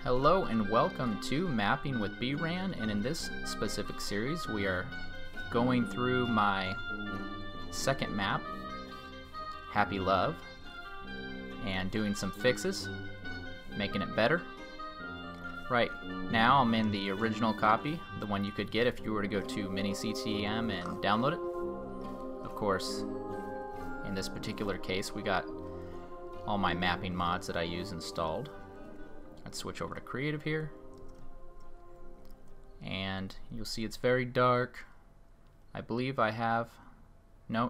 Hello and welcome to Mapping with bRanN, and in this specific series we are going through my second map, Happy Love, and doing some fixes, making it better. Right now I'm in the original copy, the one you could get if you were to go to mini-CTM and download it. Of course, in this particular case we got all my mapping mods that I use installed. Let's switch over to creative here, and you'll see it's very dark. I believe I have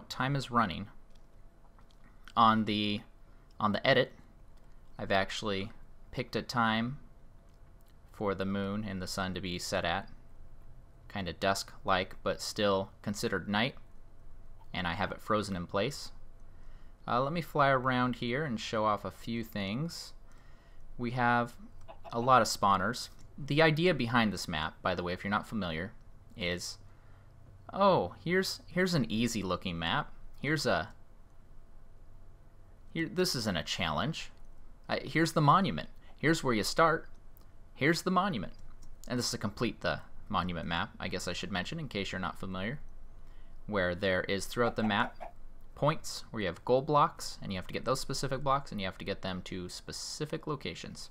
time is running. On the edit, I've actually picked a time for the moon and the sun to be set at, kind of dusk like but still considered night, and I have it frozen in place. Let me fly around here and show off a few things. We have a lot of spawners. The idea behind this map, by the way, if you're not familiar, is here's an easy looking map. This isn't a challenge. Here's the monument. Here's where you start. Here's the monument. And this is to complete the monument map, I guess I should mention in case you're not familiar, where there is throughout the map points where you have gold blocks, and you have to get those specific blocks, and you have to get them to specific locations.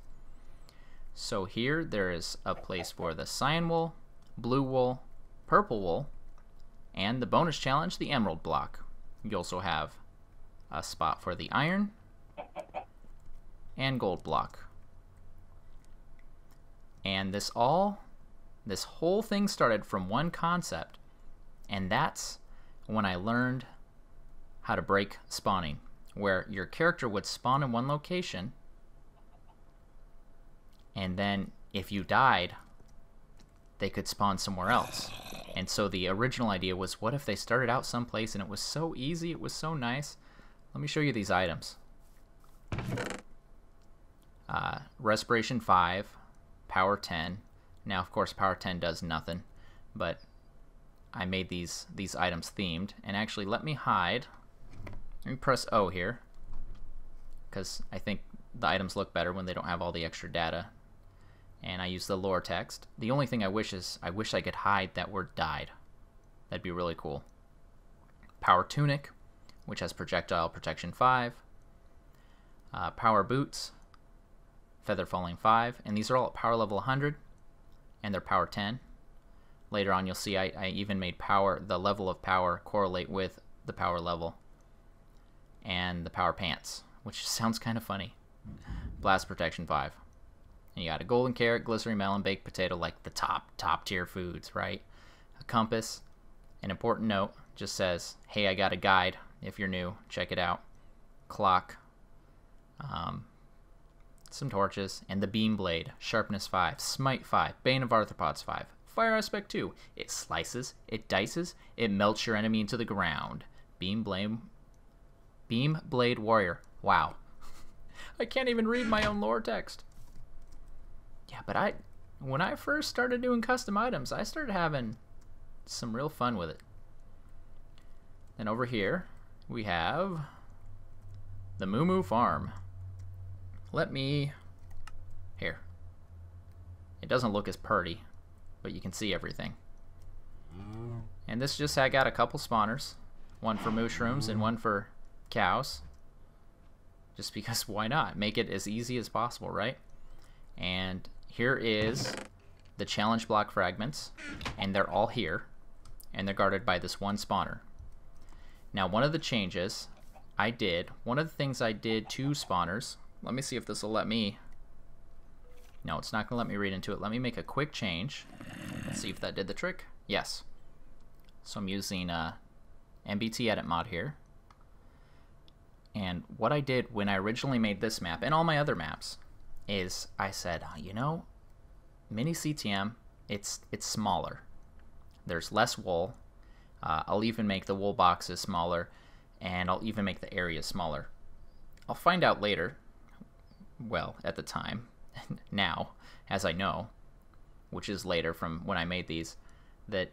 So here there is a place for the cyan wool, blue wool, purple wool, and the bonus challenge, the emerald block. You also have a spot for the iron and gold block. And this whole thing started from one concept, and that's when I learned how to break spawning, where your character would spawn in one location, and then if you died they could spawn somewhere else. And so the original idea was, what if they started out someplace and it was so easy, it was so nice. Let me show you these items. Respiration 5, power 10. Now of course power 10 does nothing, but I made these items themed. And actually, let me hide. Let me press O here, because I think the items look better when they don't have all the extra data. And I use the lore text. The only thing I wish I could hide that word died. That'd be really cool. Power tunic, which has projectile protection 5. Power boots, feather falling 5. And these are all at power level 100, and they're power 10. Later on you'll see I even made the level of power correlate with the power level. And the power pants, which sounds kind of funny. Blast protection 5. And you got a golden carrot, glycerin melon, baked potato, like the top tier foods, right? A compass. An important note just says, hey, I got a guide. If you're new, check it out. Clock. Some torches, and the beam blade. Sharpness 5, smite 5, bane of arthropods 5. Fire aspect 2. It slices, it dices, it melts your enemy into the ground. Beam blade warrior. Wow. I can't even read my own lore text. Yeah, but when I first started doing custom items, I started having some real fun with it. And over here we have the Moo Moo Farm. Here. It doesn't look as pretty, but you can see everything. And this just got a couple spawners, one for mushrooms and one for cows, just because why not? Make it as easy as possible, right? And here is the challenge block fragments, and they're all here, and they're guarded by this one spawner. Now one of the changes one of the things I did to spawners, let me see if this will let me. No, it's not gonna let me read into it. Let me make a quick change. Let's see if that did the trick. Yes. So I'm using MBT edit mod here. And what I did when I originally made this map and all my other maps is I said, mini CTM, it's smaller. There's less wool. I'll even make the wool boxes smaller, and I'll even make the areas smaller. I'll find out later, well, at the time, now, as I know, which is later from when I made these, that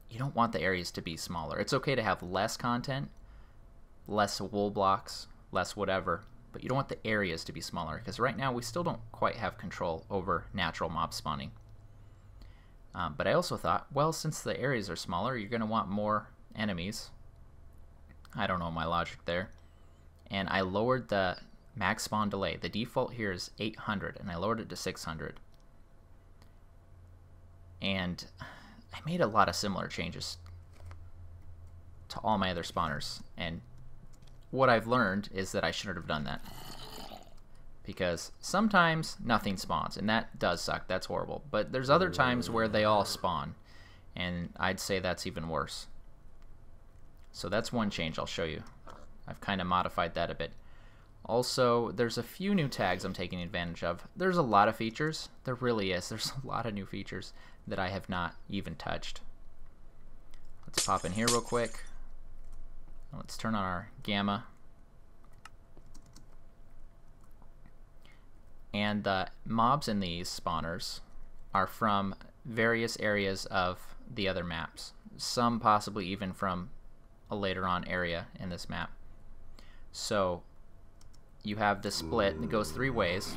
you don't want the areas to be smaller. It's okay to have less content, less wool blocks, less whatever, but you don't want the areas to be smaller, because right now we still don't quite have control over natural mob spawning. But I also thought, well, since the areas are smaller, you're going to want more enemies. I don't know my logic there. And I lowered the max spawn delay. The default here is 800, and I lowered it to 600. And I made a lot of similar changes to all my other spawners. And what I've learned is that I shouldn't have done that. Because sometimes nothing spawns, and that does suck. That's horrible. But there's other times where they all spawn, and I'd say that's even worse. So that's one change I'll show you. I've kind of modified that a bit. Also, there's a few new tags I'm taking advantage of. There's a lot of features. There really is. There's a lot of new features that I have not even touched. Let's pop in here real quick. Let's turn on our gamma. And the mobs in these spawners are from various areas of the other maps. Some possibly even from a later on area in this map. So you have the split that goes 3 ways,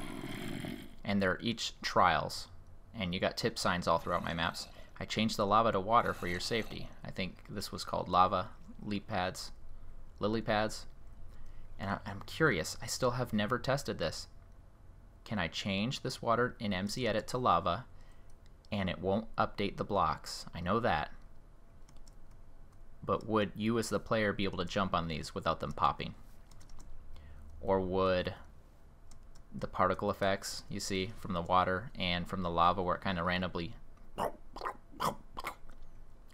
and they're each trials. And you got tip signs all throughout my maps. I changed the lava to water for your safety. I think this was called lava lily pads. And I'm curious, I still have never tested this. Can I change this water in MCEdit to lava and it won't update the blocks? I know that. But would you as the player be able to jump on these without them popping? Or would the particle effects you see from the water and from the lava where it kind of randomly,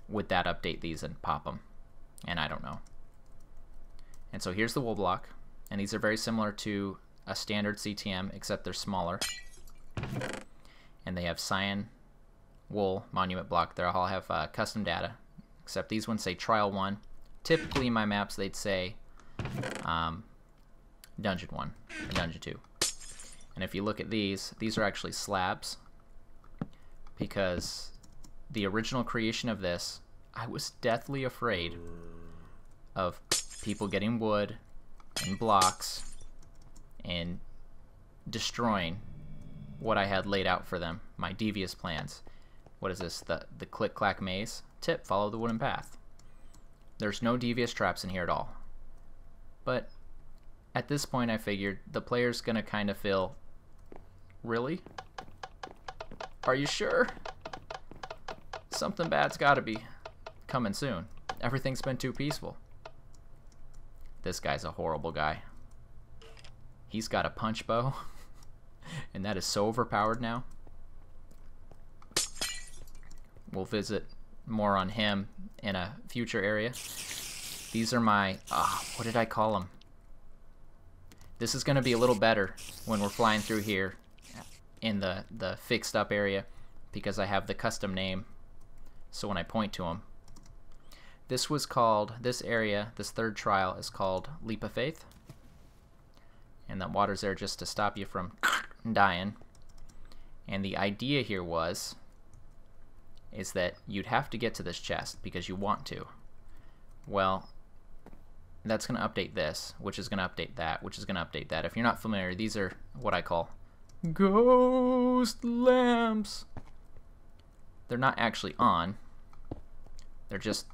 would that update these and pop them? And I don't know. And so here's the wool block, and these are very similar to a standard CTM, except they're smaller. And they have cyan wool monument block. They all have custom data, except these ones say trial 1. Typically in my maps they'd say dungeon 1 and dungeon 2. And if you look at these are actually slabs, because the original creation of this, I was deathly afraid of people getting wood and blocks and destroying what I had laid out for them, my devious plans. What is this? The click-clack maze? Tip, follow the wooden path. There's no devious traps in here at all. But at this point I figured the player's gonna kind of feel, really? Are you sure? Something bad's gotta be coming soon. Everything's been too peaceful. This guy's a horrible guy. He's got a punch bow, and that is so overpowered now. We'll visit more on him in a future area. These are my, what did I call them? This is going to be a little better when we're flying through here in the fixed up area, because I have the custom name, so when I point to them. This was called, this area, this third trial is called Leap of Faith. And that water's there just to stop you from dying. And the idea here is that you'd have to get to this chest because you want to. Well, that's going to update this, which is going to update that, which is going to update that. If you're not familiar, these are what I call ghost lamps. They're not actually on. They're just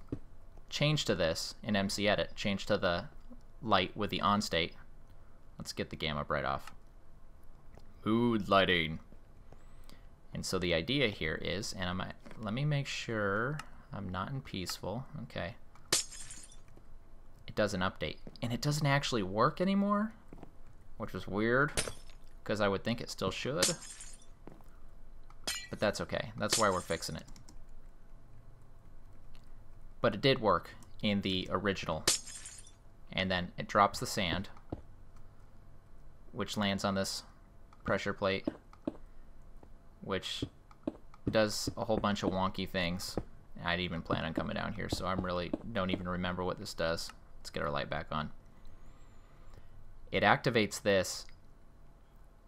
changed to this in MCEdit, changed to the light with the on state. Let's get the gamma bright off. Mood lighting. And so the idea here is, and let me make sure I'm not in peaceful. Okay. It doesn't update. And it doesn't actually work anymore, which is weird, because I would think it still should. But that's okay. That's why we're fixing it. But it did work in the original. And then it drops the sand, which lands on this pressure plate, which does a whole bunch of wonky things. I didn't even plan on coming down here, so I really don't even remember what this does. Let's get our light back on. It activates this,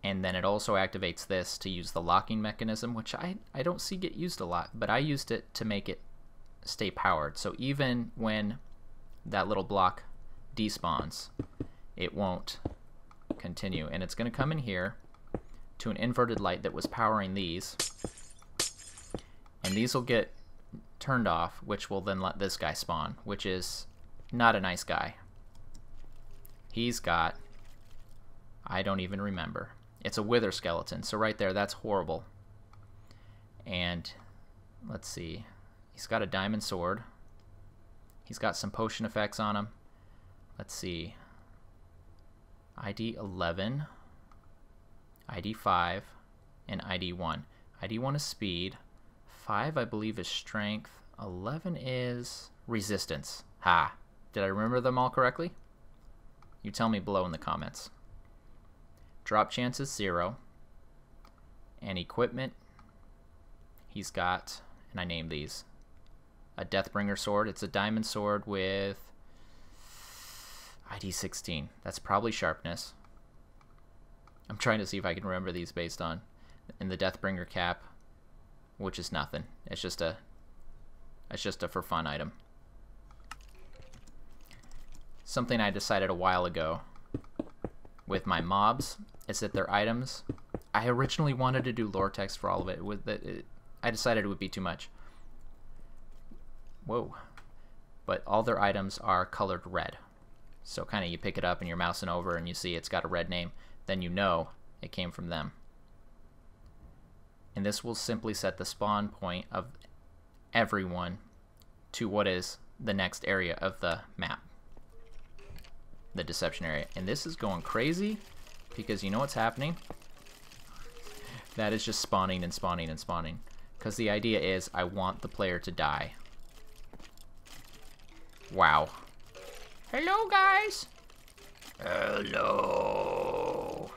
and then it also activates this to use the locking mechanism, which I don't see get used a lot, but I used it to make it stay powered. So even when that little block despawns, it won't continue, and it's going to come in here to an inverted light that was powering these, and these will get turned off, which will then let this guy spawn, which is not a nice guy. He's got, I don't even remember. It's a wither skeleton, so right there, that's horrible. And let's see, he's got a diamond sword. He's got some potion effects on him. Let's see, ID 11, ID 5, and ID 1. ID 1 is speed, 5 I believe is strength, 11 is resistance. Ha! Did I remember them all correctly? You tell me below in the comments. Drop chance is 0. And equipment, he's got, and I named these, a Deathbringer sword. It's a diamond sword with ID 16. That's probably sharpness. I'm trying to see if I can remember these based on. And the Deathbringer cap, which is nothing. It's just a for fun item. Something I decided a while ago with my mobs is that their items, I originally wanted to do lore text for all of it. I decided it would be too much. Whoa. But all their items are colored red. So kind of you pick it up and you're mousing over and you see it's got a red name. Then you know it came from them. And this will simply set the spawn point of everyone to what is the next area of the map. The deception area. And this is going crazy because you know what's happening? That is just spawning and spawning and spawning. Because the idea is I want the player to die. Wow. Hello, guys. Hello.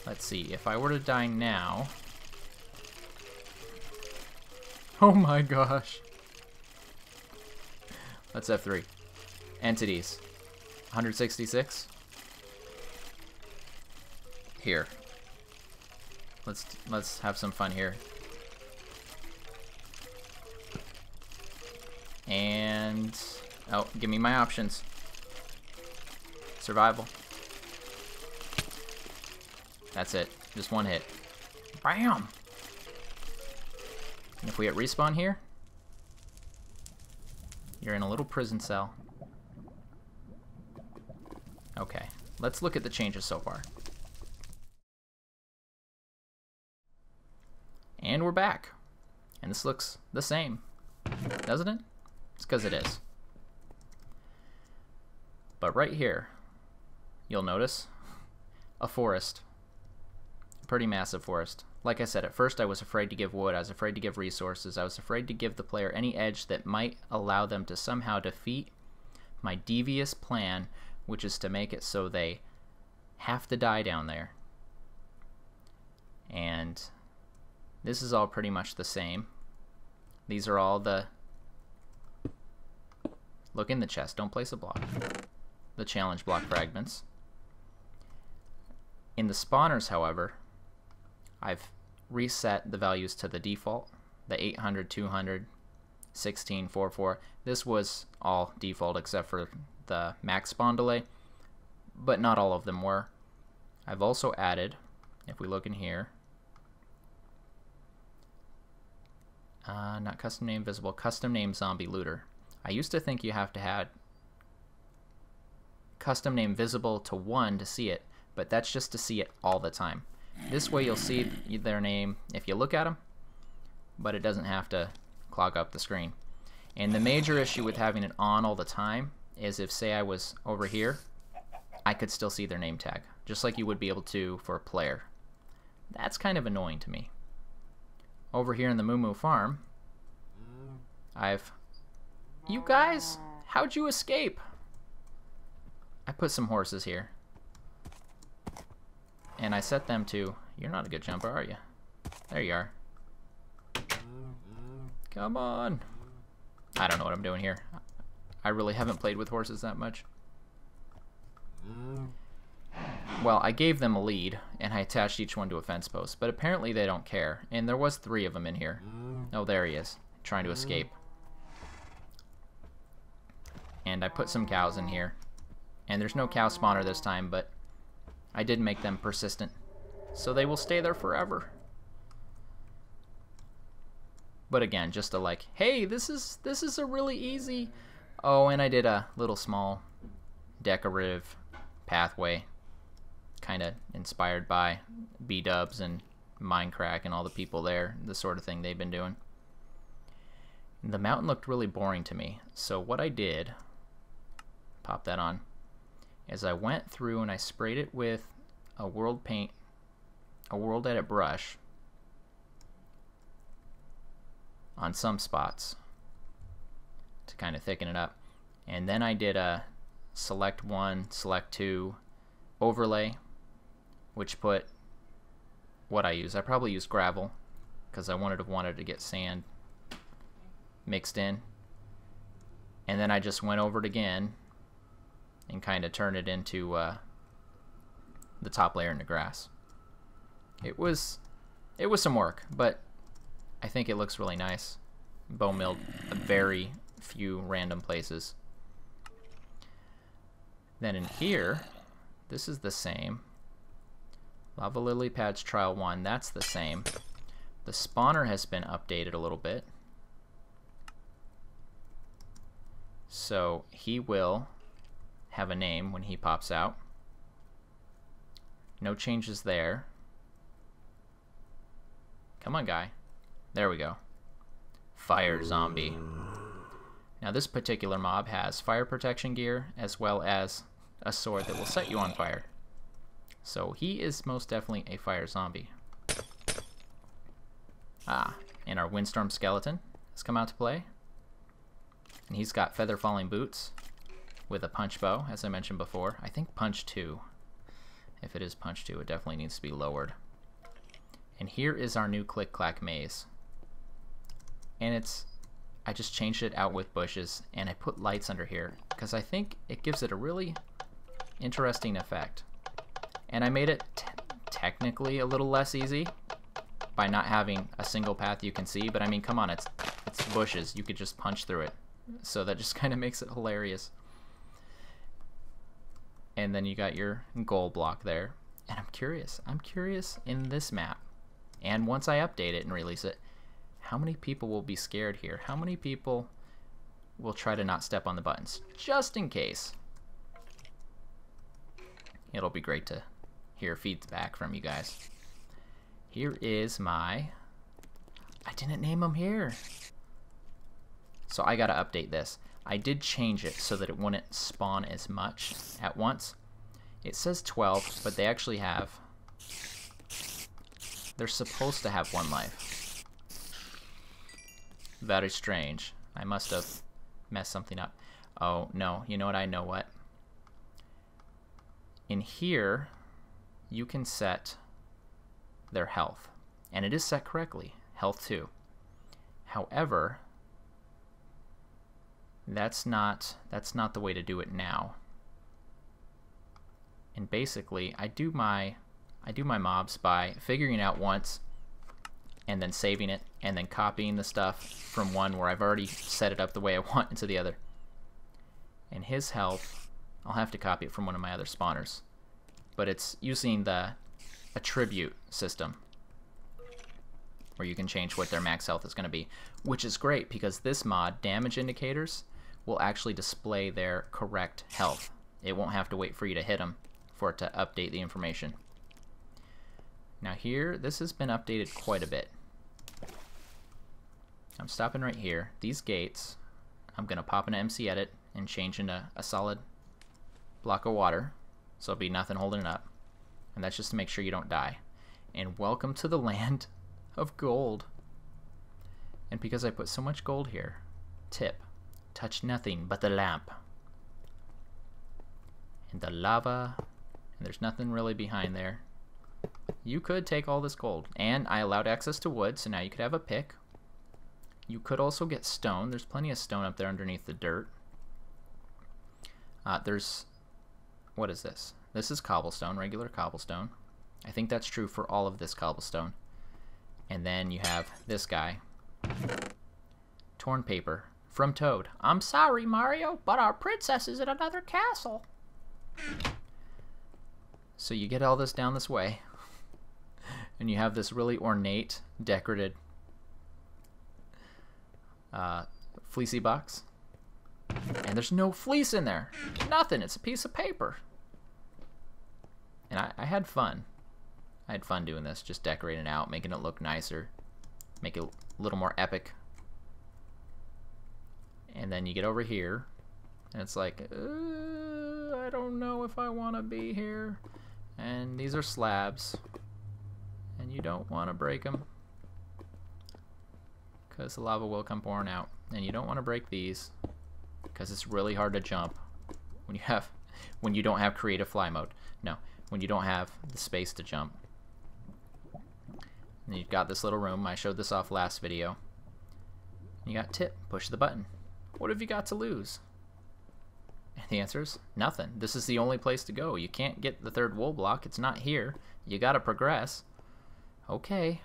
Let's see. If I were to die now... Oh my gosh. Let's F3. Entities. 166. Here. Let's have some fun here. And oh, give me my options. Survival. That's it. Just one hit. Bam! And if we hit respawn here, you're in a little prison cell. Okay, let's look at the changes so far. And we're back. And this looks the same, doesn't it? It's because it is. But right here, you'll notice a forest. A pretty massive forest. Like I said, at first I was afraid to give wood, I was afraid to give resources, I was afraid to give the player any edge that might allow them to somehow defeat my devious plan, which is to make it so they have to die down there. And this is all pretty much the same. These are all the... Look in the chest, don't place a block. The challenge block fragments. In the spawners, however, I've reset the values to the default. The 800, 200, 16, 44. This was all default except for the max spawn delay, but not all of them were. I've also added, if we look in here, not custom name visible, custom name zombie looter. I used to think you have to have custom name visible to 1 to see it, but that's just to see it all the time. This way you'll see their name if you look at them, but it doesn't have to clog up the screen. And the major issue with having it on all the time is if, say, I was over here, I could still see their name tag, just like you would be able to for a player. That's kind of annoying to me. Over here in the Moo Moo Farm, You guys, how'd you escape? I put some horses here. And I set them to... You're not a good jumper, are you? There you are. Come on. I don't know what I'm doing here. I really haven't played with horses that much. Well, I gave them a lead, and I attached each one to a fence post, but apparently they don't care, and there was 3 of them in here. Oh, there he is, trying to escape. And I put some cows in here. And there's no cow spawner this time, but I did make them persistent, so they will stay there forever. But again, just a like, hey, this is a really easy. Oh, and I did a little small decorative pathway, kind of inspired by B-dubs and Minecraft and all the people there, the sort of thing they've been doing. The mountain looked really boring to me, so what I did, pop that on, is I went through and I sprayed it with a world edit brush on some spots to kind of thicken it up. And then I did a select 1, select 2 overlay, which put what I use. I probably used gravel because I wanted to get sand mixed in. And then I just went over it again and kind of turned it into the top layer in the grass. It was some work, but I think it looks really nice. Bone milled a very few random places. Then in here, this is the same. Lava Lily Pads Trial 1, that's the same. The spawner has been updated a little bit. So he will have a name when he pops out. No changes there. Come on, guy. There we go. Fire Zombie. Now this particular mob has fire protection gear as well as a sword that will set you on fire. So he is most definitely a fire zombie. And our Windstorm Skeleton has come out to play. And he's got feather falling boots with a punch bow, as I mentioned before. I think punch 2. If it is punch 2, it definitely needs to be lowered. And here is our new Click Clack maze. And I just changed it out with bushes and I put lights under here because I think it gives it a really interesting effect. And I made it technically a little less easy by not having a single path you can see, but I mean, come on, it's bushes. You could just punch through it. So that just kind of makes it hilarious. And then you got your goal block there. And I'm curious in this map, and once I update it and release it, how many people will be scared here? How many people will try to not step on the buttons? Just in case. It'll be great to hear feedback from you guys. Here is my... I didn't name them here. So I gotta update this. I did change it so that it wouldn't spawn as much at once. It says 12, but they actually have... They're supposed to have 1 life. Very strange. I must have messed something up. Oh, no. You know what? I know what. In here, you can set their health. And it is set correctly. Health 2. However, that's not the way to do it now. And basically, I do my mobs by figuring out once and then saving it and then copying the stuff from one where I've already set it up the way I want into the other. And his health, I'll have to copy it from one of my other spawners. But it's using the attribute system where you can change what their max health is going to be, which is great because this mod, damage indicators, will actually display their correct health. It won't have to wait for you to hit them for it to update the information. Now here, this has been updated quite a bit. I'm stopping right here. These gates, I'm going to pop into MC Edit and change into a solid block of water, so it'll be nothing holding it up. And that's just to make sure you don't die. And welcome to the land of gold. And because I put so much gold here, tip, touch nothing but the lamp. And the lava, and there's nothing really behind there. You could take all this gold, and I allowed access to wood, so now you could have a pick. You could also get stone. There's plenty of stone up there underneath the dirt. What is this? This is cobblestone, regular cobblestone. I think that's true for all of this cobblestone. And then you have this guy. Torn paper from Toad. I'm sorry, Mario, but our princess is in another castle. So you get all this down this way, and you have this really ornate, decorated fleecy box. And there's no fleece in there. Nothing. It's a piece of paper. And I had fun. I had fun doing this, just decorating it out, making it look nicer, make it a little more epic. And then you get over here, and it's like, I don't know if I want to be here. And these are slabs, and you don't want to break them, because the lava will come pouring out. And you don't want to break these, because it's really hard to jump when you don't have creative fly mode. No, when you don't have the space to jump. And you've got this little room. I showed this off last video. You got tip, push the button. What have you got to lose? And the answer is nothing. This is the only place to go. You can't get the third wool block. It's not here. You gotta progress. Okay.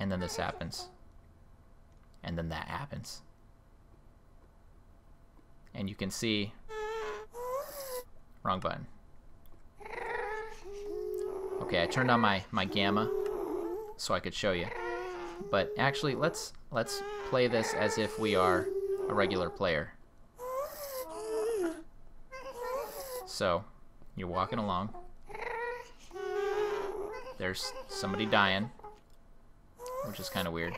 And then this happens. And then that happens. And you can see, wrong button. Okay, I turned on my gamma so I could show you. But actually, let's play this as if we are a regular player. So, you're walking along. There's somebody dying, which is kind of weird.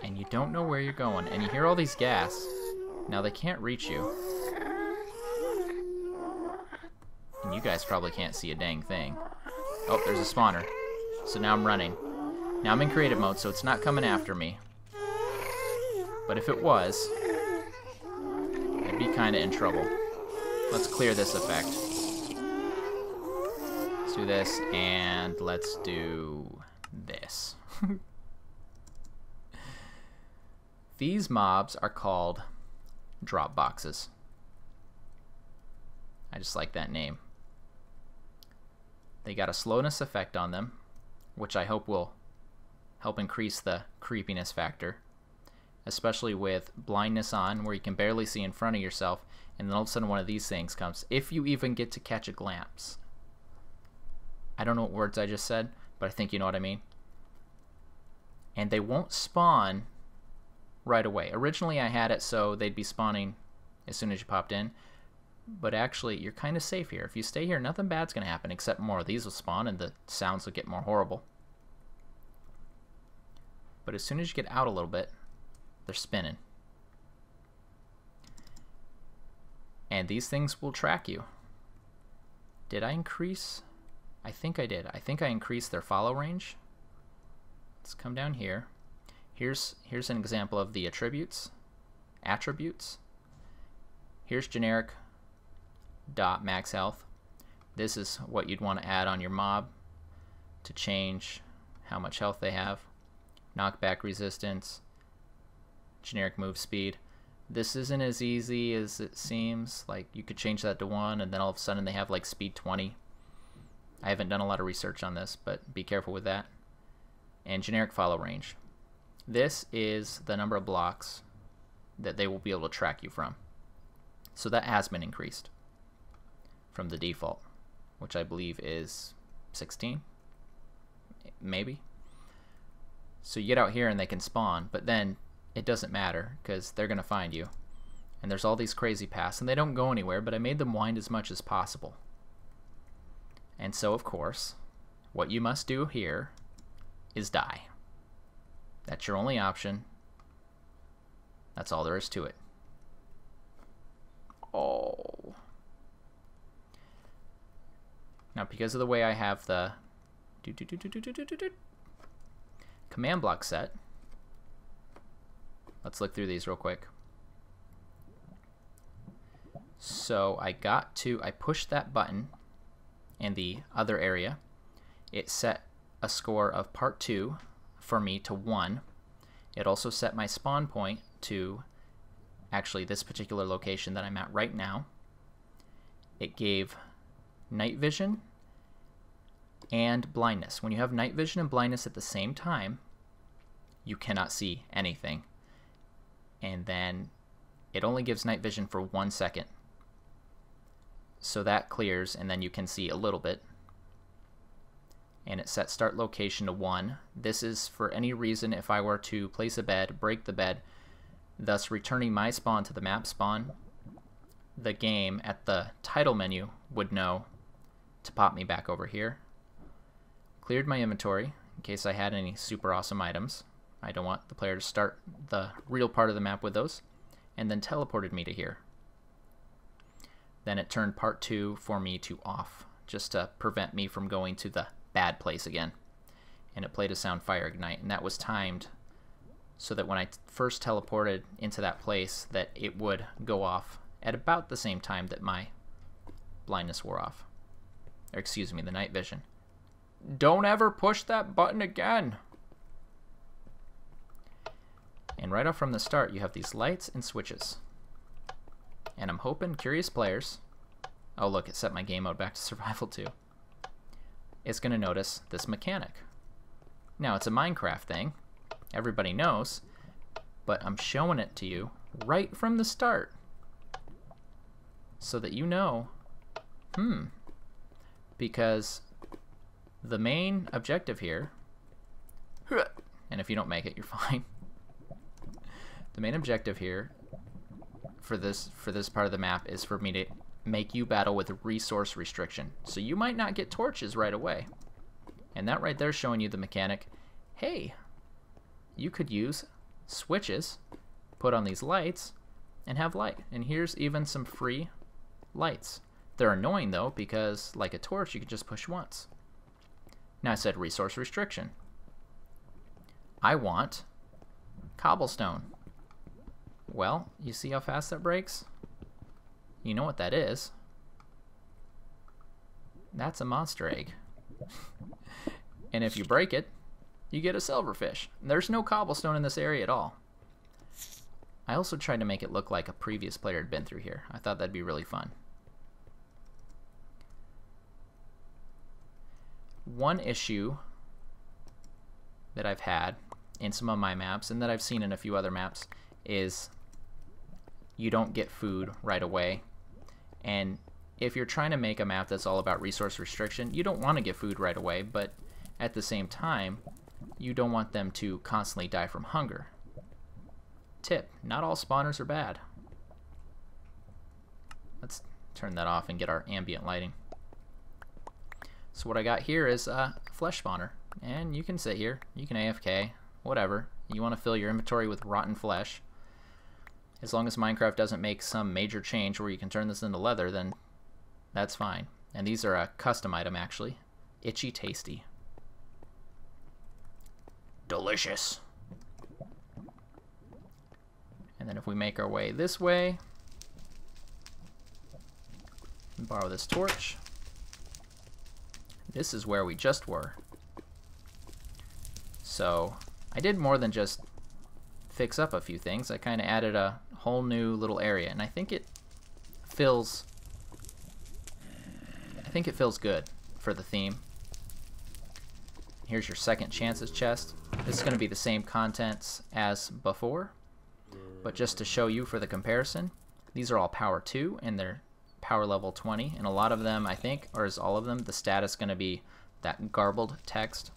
And you don't know where you're going, and you hear all these gas. Now they can't reach you. And you guys probably can't see a dang thing. Oh, there's a spawner. So now I'm running. Now I'm in creative mode, so it's not coming after me. But if it was, I'd be kind of in trouble. Let's clear this effect. Let's do this, and let's do this. These mobs are called drop boxes. I just like that name. They got a slowness effect on them, which I hope will help increase the creepiness factor, especially with blindness on, where you can barely see in front of yourself, and then all of a sudden one of these things comes, if you even get to catch a glimpse. I don't know what words I just said, but I think you know what I mean. And they won't spawn right away. Originally I had it so they'd be spawning as soon as you popped in, but actually you're kind of safe here. If you stay here, nothing bad's going to happen except more of these will spawn and the sounds will get more horrible. But as soon as you get out a little bit, they're spinning. And these things will track you. Did I increase? I think I did. I think I increased their follow range. Let's come down here. Here's an example of the attributes. Here's generic dot max health. This is what you'd want to add on your mob to change how much health they have. Knockback resistance, generic move speed. This isn't as easy as it seems. Like, you could change that to 1 and then all of a sudden they have like speed 20. I haven't done a lot of research on this, but be careful with that. And generic follow range. This is the number of blocks that they will be able to track you from. So that has been increased from the default, which I believe is 16, maybe. So you get out here and they can spawn, but then it doesn't matter because they're going to find you. And there's all these crazy paths, and they don't go anywhere, but I made them wind as much as possible. And so, of course, what you must do here is die. That's your only option. That's all there is to it. Oh. Now, because of the way I have the command block set, let's look through these real quick. So I pushed that button in the other area. It set a score of part 2 for me to 1. It also set my spawn point to actually this particular location that I'm at right now. It gave night vision and blindness. When you have night vision and blindness at the same time, you cannot see anything. And then it only gives night vision for 1 second. So that clears, and then you can see a little bit. And it sets start location to 1. This is for any reason if I were to place a bed, break the bed, thus returning my spawn to the map spawn, the game at the title menu would know to pop me back over here. Cleared my inventory in case I had any super awesome items. I don't want the player to start the real part of the map with those. And then teleported me to here. Then it turned part 2 for me to off, just to prevent me from going to the bad place again. And it played a sound fire ignite, and that was timed so that when I first teleported into that place that it would go off at about the same time that my blindness wore off. Or excuse me, the night vision. Don't ever push that button again! And right off from the start, you have these lights and switches. And I'm hoping curious players, oh look, it set my game mode back to survival too, is going to notice this mechanic. Now it's a Minecraft thing, everybody knows, but I'm showing it to you right from the start so that you know, because the main objective here, and if you don't make it, you're fine. The main objective here for this part of the map is for me to make you battle with resource restriction. So you might not get torches right away. And that right there is showing you the mechanic. Hey, you could use switches, put on these lights, and have light. And here's even some free lights. They're annoying though because like a torch you can just push once. Now I said resource restriction. I want cobblestone. Well, you see how fast that breaks? You know what that is. That's a monster egg. And if you break it, you get a silverfish. There's no cobblestone in this area at all. I also tried to make it look like a previous player had been through here. I thought that'd be really fun. One issue that I've had in some of my maps, and that I've seen in a few other maps, is you don't get food right away. And if you're trying to make a map that's all about resource restriction, you don't want to get food right away, but at the same time, you don't want them to constantly die from hunger. Tip, not all spawners are bad. Let's turn that off and get our ambient lighting. So what I got here is a flesh spawner, and you can sit here, you can AFK, whatever. You want to fill your inventory with rotten flesh. As long as Minecraft doesn't make some major change where you can turn this into leather, then that's fine. And these are a custom item actually. Itchy Tasty. Delicious. And then if we make our way this way, borrow this torch. This is where we just were. So I did more than just fix up a few things. I kind of added a whole new little area, and I think it feels good for the theme. Here's your second chances chest. This is going to be the same contents as before, but just to show you for the comparison, these are all power 2 and they're power level 20, and a lot of them, I think, or is all of them, the status going to be that garbled text,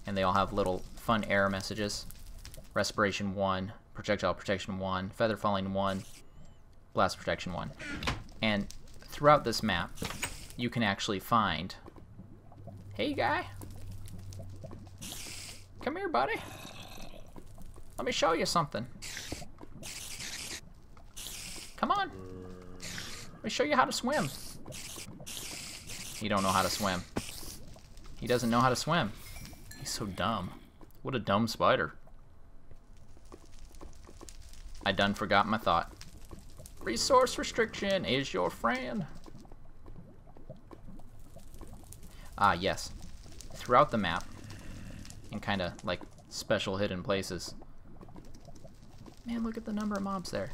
and they all have little fun error messages. Respiration 1, projectile protection 1, feather falling 1, blast protection 1. And throughout this map, you can actually find, hey guy, come here buddy, let me show you something. Come on, let me show you how to swim. You don't know how to swim. He doesn't know how to swim. He's so dumb. What a dumb spider. I done forgot my thought. Resource restriction is your friend. Ah, yes. Throughout the map, in kind of like special hidden places. Man, look at the number of mobs there.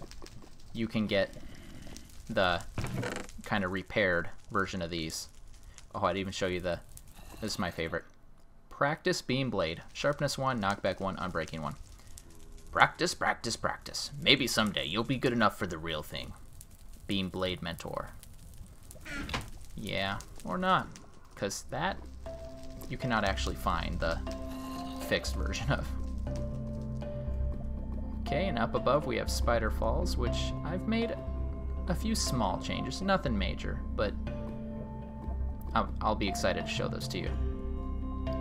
You can get the kind of repaired version of these. Oh, I'd even show you the, this is my favorite. Practice Beam Blade. Sharpness 1, knockback 1, unbreaking 1. Practice, practice, practice. Maybe someday you'll be good enough for the real thing. Beam Blade Mentor. Yeah, or not. Because that you cannot actually find the fixed version of. Okay, and up above we have Spider Falls, which I've made a few small changes. Nothing major, but I'll be excited to show those to you.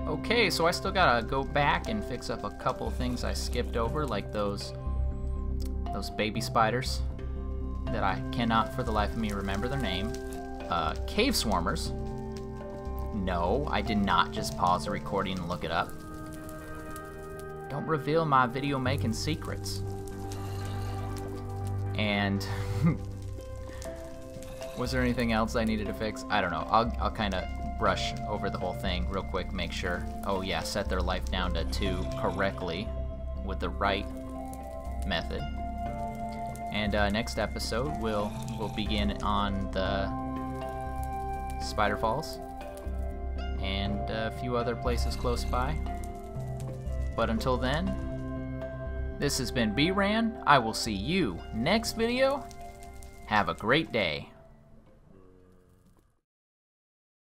Okay, so I still gotta go back and fix up a couple things I skipped over, like those baby spiders that I cannot for the life of me remember their name. Cave swarmers. No, I did not just pause the recording and look it up. Don't reveal my video making secrets. And was there anything else I needed to fix? I don't know. I'll kind of brush over the whole thing real quick, make sure. Oh yeah, set their life down to 2 correctly with the right method. And next episode we'll begin on the Spider Falls and a few other places close by. But until then, this has been bRanN. I will see you next video. Have a great day.